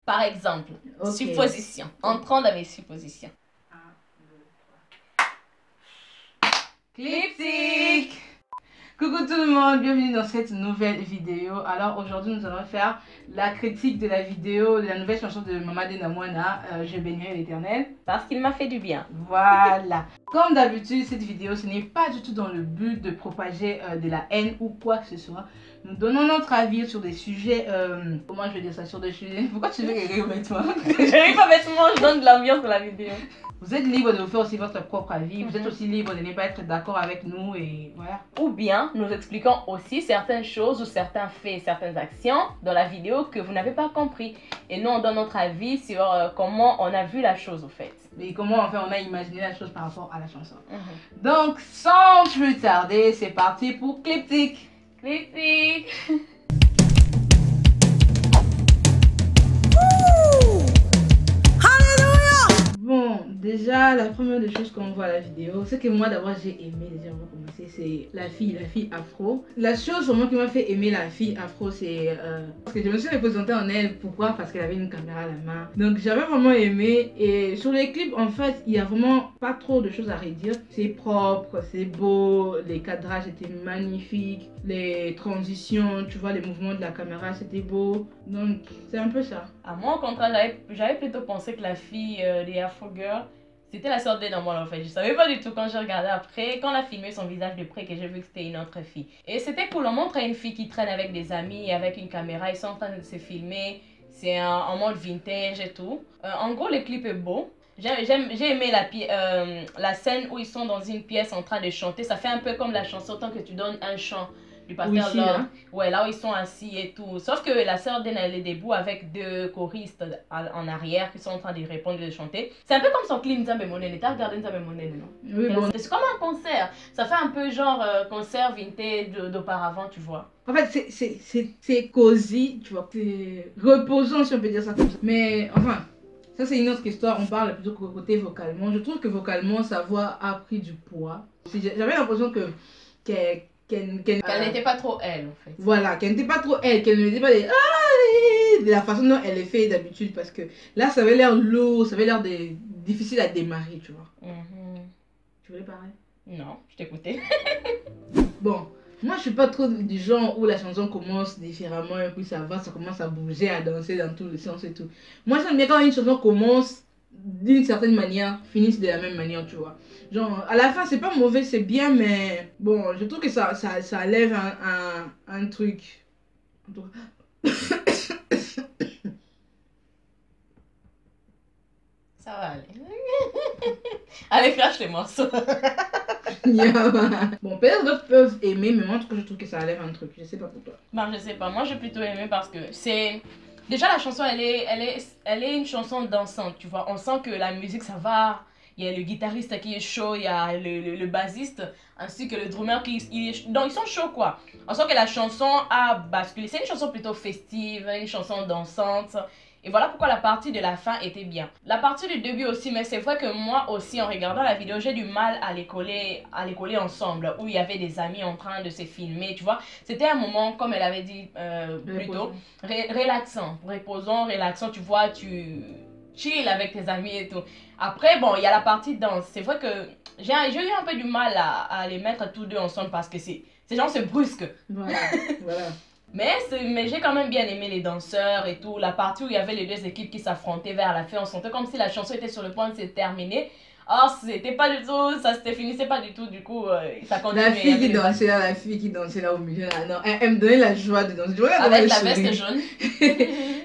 Par exemple, supposition. Entrons dans mes suppositions. Cliptic! Coucou tout le monde, bienvenue dans cette nouvelle vidéo. Alors aujourd'hui nous allons faire la critique de la vidéo de la nouvelle chanson de Mamadou Namouana, Je bénirai l'Éternel. Parce qu'il m'a fait du bien. Voilà. Comme d'habitude, cette vidéo, ce n'est pas du tout dans le but de propager de la haine ou quoi que ce soit. Nous donnons notre avis sur des sujets, comment je vais dire ça, sur des sujets... Pourquoi tu veux rire bêtement? Je ris pas bêtement, je donne de l'ambiance de la vidéo. Vous êtes libre de vous faire aussi votre propre avis. Vous êtes aussi libre de ne pas être d'accord avec nous et voilà. Ou bien, nous expliquons aussi certaines choses ou certains faits, certaines actions dans la vidéo que vous n'avez pas compris. Et nous, on donne notre avis sur comment on a vu la chose au fait. Et comment enfin on a imaginé la chose par rapport à la chanson. Donc, sans plus tarder, c'est parti pour Cliptic. Cliptic. Bon, déjà, la première des choses qu'on voit à la vidéo, c'est que moi d'abord j'ai aimé, déjà on va commencer, c'est la fille afro. La chose vraiment qui m'a fait aimer la fille afro, c'est parce que je me suis représentée en elle. Pourquoi? Parce qu'elle avait une caméra à la main. Donc j'avais vraiment aimé, et sur les clips en fait, il y a vraiment pas trop de choses à redire. C'est propre, c'est beau, les cadrages étaient magnifiques, les transitions, tu vois, les mouvements de la caméra, c'était beau. Donc c'est un peu ça. À moi, au contraire, j'avais plutôt pensé que la fille des Afro Girls, c'était la sœur d'Enamouana en fait. Je savais pas du tout quand j'ai regardé après, quand on a filmé son visage de près, que j'ai vu que c'était une autre fille. Et c'était cool, on montre une fille qui traîne avec des amis, avec une caméra, ils sont en train de se filmer. C'est en mode vintage et tout. En gros, le clip est beau. J'ai aimé la scène où ils sont dans une pièce en train de chanter. Ça fait un peu comme la chanson tant que tu donnes un chant du pasteur oui, Lord. Ouais, là où ils sont assis et tout. Sauf que la sœur d'En, elle est debout avec deux choristes en arrière qui sont en train de répondre et de chanter. C'est un peu comme son clip Nzambe Monene. T'as regardé Nzambe Monene, non? Oui, bon. C'est comme un concert. Ça fait un peu genre concert vintage d'auparavant, tu vois. En fait, c'est cosy, tu vois. C'est reposant, si on peut dire ça comme ça. Mais enfin, ça c'est une autre histoire. On parle plutôt côté vocalement. Je trouve que vocalement, sa voix a pris du poids. J'avais l'impression qu'elle n'était pas trop elle, en fait. Voilà, qu'elle n'était pas trop elle, qu'elle ne disait pas de la façon dont elle est faite d'habitude. Parce que là, ça avait l'air lourd, ça avait l'air difficile à démarrer, tu vois. Tu voulais parler? Non, je t'écoutais. Bon, moi je suis pas trop du genre où la chanson commence différemment et puis ça va, ça commence à bouger, à danser dans tous les sens et tout. Moi j'aime bien quand une chanson commence d'une certaine manière, finisse de la même manière, tu vois. Genre, à la fin c'est pas mauvais, c'est bien, mais bon, je trouve que ça lève un truc. Ça va aller. Allez, crache les morceaux. Bon, peut-être d'autres peuvent aimer, mais moi en tout cas je trouve que ça lève un truc. Je sais pas pour toi. Bah, je sais pas, moi j'ai plutôt aimé parce que c'est... Déjà la chanson elle est une chanson dansante, tu vois. On sent que la musique ça va. Il y a le guitariste qui est chaud, il y a le bassiste ainsi que le drummer qui donc ils sont chauds quoi. On sent que la chanson a basculé. C'est une chanson plutôt festive, une chanson dansante. Et voilà pourquoi la partie de la fin était bien. La partie du début aussi, mais c'est vrai que moi aussi en regardant la vidéo, j'ai du mal à les coller ensemble. Où il y avait des amis en train de se filmer, tu vois. C'était un moment, comme elle avait dit plutôt, relaxant, reposant, relaxant, tu vois, tu chill avec tes amis et tout. Après, bon, il y a la partie danse. C'est vrai que j'ai eu un peu du mal à les mettre tous deux ensemble parce que c'est genre c'est brusque. Voilà, voilà. Mais j'ai quand même bien aimé les danseurs et tout. La partie où il y avait les deux équipes qui s'affrontaient vers la fin, on sentait comme si la chanson était sur le point de se terminer. Or, c'était pas du tout, ça se finissait pas du tout, du coup, ça continuait. La fille qui dansait là, la fille qui dansait là au milieu, là, non, elle me donnait la joie de danser. Avec la veste jaune.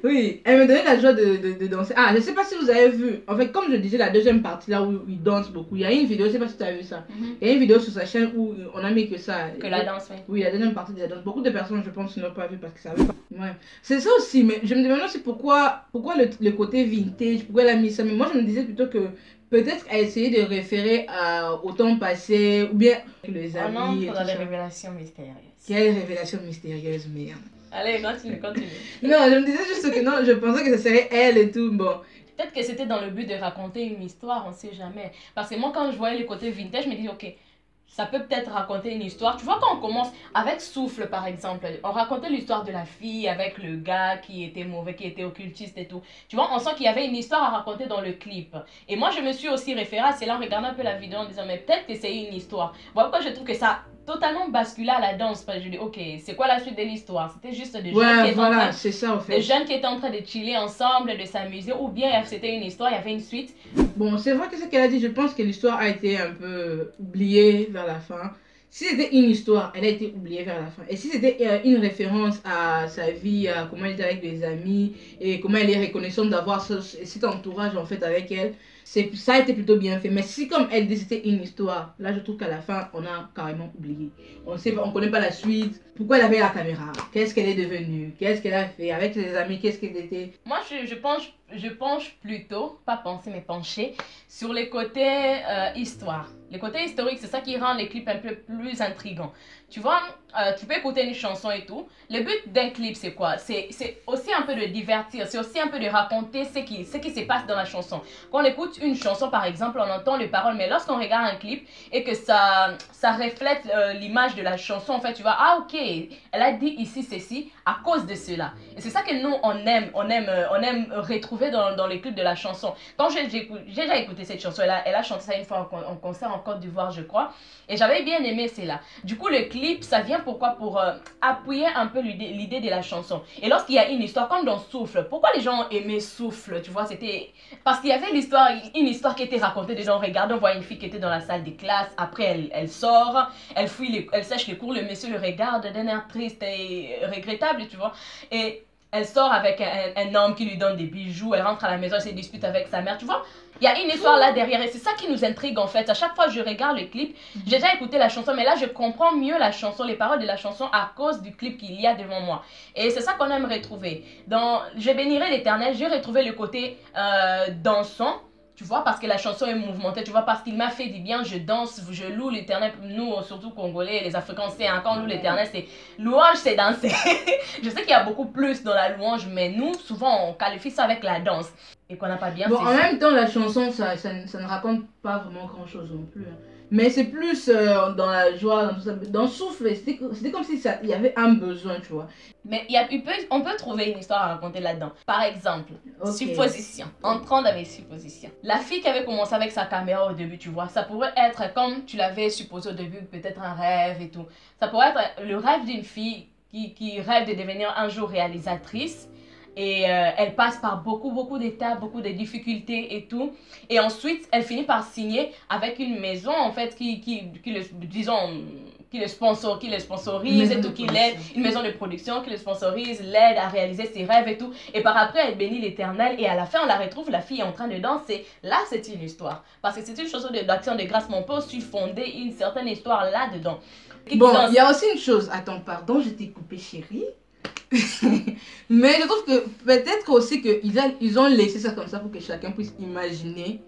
Oui, elle me donnait la joie de danser. Ah, je sais pas si vous avez vu, en fait, comme je disais, la deuxième partie là où il danse beaucoup, il y a une vidéo, je sais pas si tu as vu ça. Il y a une vidéo sur sa chaîne où on a mis que ça. Que la danse, oui. Oui, la deuxième partie de la danse. Beaucoup de personnes, je pense, n'ont pas vu parce que ça avait pas. Ouais. C'est ça aussi, mais je me demande aussi pourquoi le côté vintage, pourquoi elle a mis ça. Mais moi, je me disais plutôt que peut-être à essayer de référer au temps passé ou bien les amis. On entre dans les révélations mystérieuses. Quelle révélation mystérieuse, merde. Allez, continue. Non, je me disais juste que non, je pensais que ce serait elle et tout, bon. Peut-être que c'était dans le but de raconter une histoire, on sait jamais. Parce que moi, quand je voyais le côté vintage, je me disais, ok, ça peut peut-être raconter une histoire. Tu vois, quand on commence avec Souffle, par exemple, on racontait l'histoire de la fille avec le gars qui était mauvais, qui était occultiste et tout. Tu vois, on sent qu'il y avait une histoire à raconter dans le clip. Et moi, je me suis aussi référée à cela en regardant un peu la vidéo en disant, mais peut-être que c'est une histoire. Voilà pourquoi je trouve que ça a totalement basculé à la danse. Parce que je dis, ok, c'est quoi la suite de l'histoire? C'était juste des jeunes qui étaient en train, c'est ça, en fait. des jeunes qui étaient en train de chiller ensemble, de s'amuser, ou bien c'était une histoire, il y avait une suite. Bon, c'est vrai que ce qu'elle a dit, je pense que l'histoire a été un peu oubliée vers la fin. Si c'était une histoire, elle a été oubliée vers la fin. Et si c'était une référence à sa vie, à comment elle était avec des amis et comment elle est reconnaissante d'avoir cet entourage en fait avec elle, ça a été plutôt bien fait. Mais si comme elle dit c'était une histoire, là je trouve qu'à la fin on a carrément oublié. On connaît pas la suite. Pourquoi elle avait la caméra? Qu'est-ce qu'elle est devenue? Qu'est-ce qu'elle a fait avec ses amis? Qu'est-ce qu'elle était? Moi, je penche plutôt, pas penser, mais pencher, sur les côtés histoire. Les côtés historiques, c'est ça qui rend les clips un peu plus intrigants. Tu vois, tu peux écouter une chanson et tout. Le but d'un clip, c'est quoi? C'est aussi un peu de divertir, c'est aussi un peu de raconter ce qui se passe dans la chanson. Quand on écoute une chanson, par exemple, on entend les paroles, mais lorsqu'on regarde un clip et que ça reflète l'image de la chanson, en fait, tu vois, ah ok, elle a dit ici ceci à cause de cela. Et c'est ça que nous, on aime retrouver dans les clips de la chanson. Quand j'ai déjà écouté cette chanson, elle a chanté ça une fois en concert en Côte d'Ivoire, je crois, et j'avais bien aimé cela. Du coup, le clip, ça vient pourquoi? Pour appuyer un peu l'idée de la chanson. Et lorsqu'il y a une histoire, comme dans Souffle, pourquoi les gens ont aimé Souffle? Tu vois, c'était parce qu'il y avait une histoire qui était racontée dedans. Regarde, on voit une fille qui était dans la salle de classe, après elle sort, elle sèche les cours, le monsieur le regarde d'un air triste et regrettable, tu vois. Et elle sort avec un homme qui lui donne des bijoux, elle rentre à la maison, elle se dispute avec sa mère, tu vois. Il y a une histoire là derrière et c'est ça qui nous intrigue en fait. À chaque fois que je regarde le clip, j'ai déjà écouté la chanson, mais là je comprends mieux la chanson, les paroles de la chanson à cause du clip qu'il y a devant moi. Et c'est ça qu'on aime retrouver. Dans Je bénirai l'Éternel, j'ai retrouvé le côté dansant. Tu vois, parce que la chanson est mouvementée, tu vois, parce qu'il m'a fait du bien, je danse, je loue l'Éternel. Nous, surtout Congolais, les Africains, c'est quand on loue l'Éternel, c'est louange, c'est danser. Je sais qu'il y a beaucoup plus dans la louange, mais nous, souvent, on qualifie ça avec la danse. Et qu'on n'a pas bien Bon, fait en ça. même temps, la chanson, ça ne raconte pas vraiment grand-chose non plus, hein. Mais c'est plus dans la joie, dans tout ça. Dans Souffle, c'était comme si il y avait un besoin, tu vois. Mais on peut trouver une histoire à raconter là-dedans. Par exemple, Ok. supposition. Entrant dans mes suppositions. La fille qui avait commencé avec sa caméra au début, tu vois, ça pourrait être comme tu l'avais supposé au début, peut-être un rêve et tout. Ça pourrait être le rêve d'une fille qui rêve de devenir un jour réalisatrice. Et elle passe par beaucoup d'étapes, beaucoup de difficultés et tout. Et ensuite, elle finit par signer avec une maison, en fait, qui le sponsorise et tout, qui l'aide, une maison de production qui le sponsorise, l'aide à réaliser ses rêves et tout. Et par après, elle bénit l'Éternel et à la fin, on la retrouve, la fille est en train de danser. Là, c'est une histoire. Parce que c'est une chanson d'action de grâce, mais on peut aussi fonder une certaine histoire là-dedans. Bon, il y a aussi une chose. Attends, pardon, je t'ai coupé, chérie. Mais je trouve que peut-être aussi qu'ils ont laissé ça comme ça pour que chacun puisse imaginer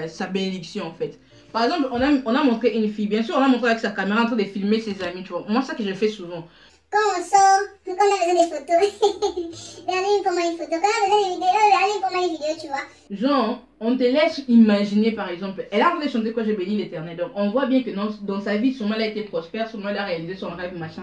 sa bénédiction en fait. Par exemple, on a montré une fille, bien sûr, on a montré avec sa caméra en train de filmer ses amis, tu vois. Moi, c'est ça que je fais souvent. Quand on sort, quand on a besoin des photos, regardez pour moi une photo. Quand on a besoin des vidéos, regardez pour moi une vidéo, tu vois. Genre, on te laisse imaginer par exemple, elle a envie de chanter quoi, j'ai béni l'Éternel. Donc, on voit bien que dans sa vie, sûrement elle a été prospère, sûrement elle a réalisé son rêve, machin.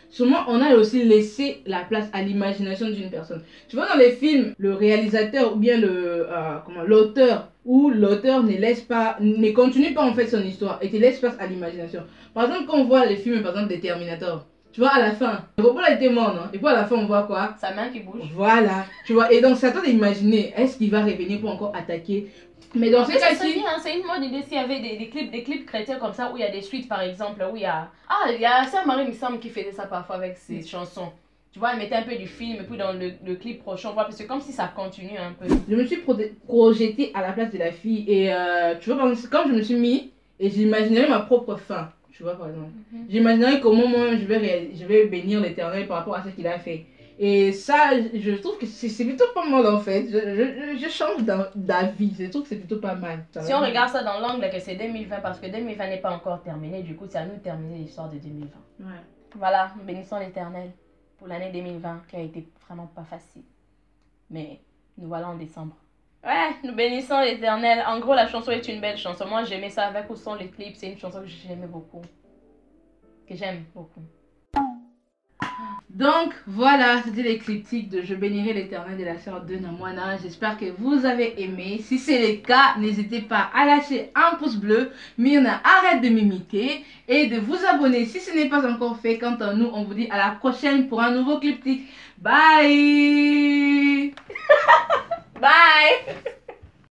Sûrement, on a aussi laissé la place à l'imagination d'une personne. Tu vois, dans les films, le réalisateur ou bien l'auteur ou l'auteur ne continue pas en fait son histoire et te laisse place à l'imagination. Par exemple, quand on voit les films, par exemple, des Terminator, tu vois, à la fin, le robot a été mort, non? Et puis à la fin, on voit quoi? Sa main qui bouge. Voilà, tu vois. Et donc, c'est à toi d'imaginer, est-ce qu'il va revenir pour encore attaquer? Mais dans ce cas-ci, c'est une bonne idée s'il y avait des clips chrétiens comme ça où il y a des suites par exemple, où il y a... Ah, il y a Saint-Marie, il me semble, qui faisait ça parfois avec ses chansons. Tu vois, elle mettait un peu du film et puis dans le clip prochain, on voit, parce que comme si ça continue un peu. je me suis projetée à la place de la fille et tu vois, quand je me suis mis et j'imaginais ma propre fin, tu vois, par exemple. J'imaginais comment moi je vais bénir l'Éternel par rapport à ce qu'il a fait. Et ça, je trouve que c'est plutôt pas mal en fait. Je change d'avis. Je trouve que c'est plutôt pas mal. Si on regarde ça dans l'angle que c'est 2020, parce que 2020 n'est pas encore terminé, du coup, c'est à nous de terminer l'histoire de 2020. Ouais. Voilà, bénissons l'Éternel pour l'année 2020 qui a été vraiment pas facile. Mais nous voilà en décembre. Ouais, nous bénissons l'Éternel. En gros, la chanson est une belle chanson. Moi, j'aimais ça avec ou sans les clips. C'est une chanson que j'aimais beaucoup. Que j'aime beaucoup. Donc voilà, c'était les critiques de Je bénirai l'Éternel de la sœur de Namwana. J'espère que vous avez aimé. Si c'est le cas, n'hésitez pas à lâcher un pouce bleu. Myrna, arrête de m'imiter et de vous abonner si ce n'est pas encore fait. Quant à nous, on vous dit à la prochaine pour un nouveau clip. Bye. Bye.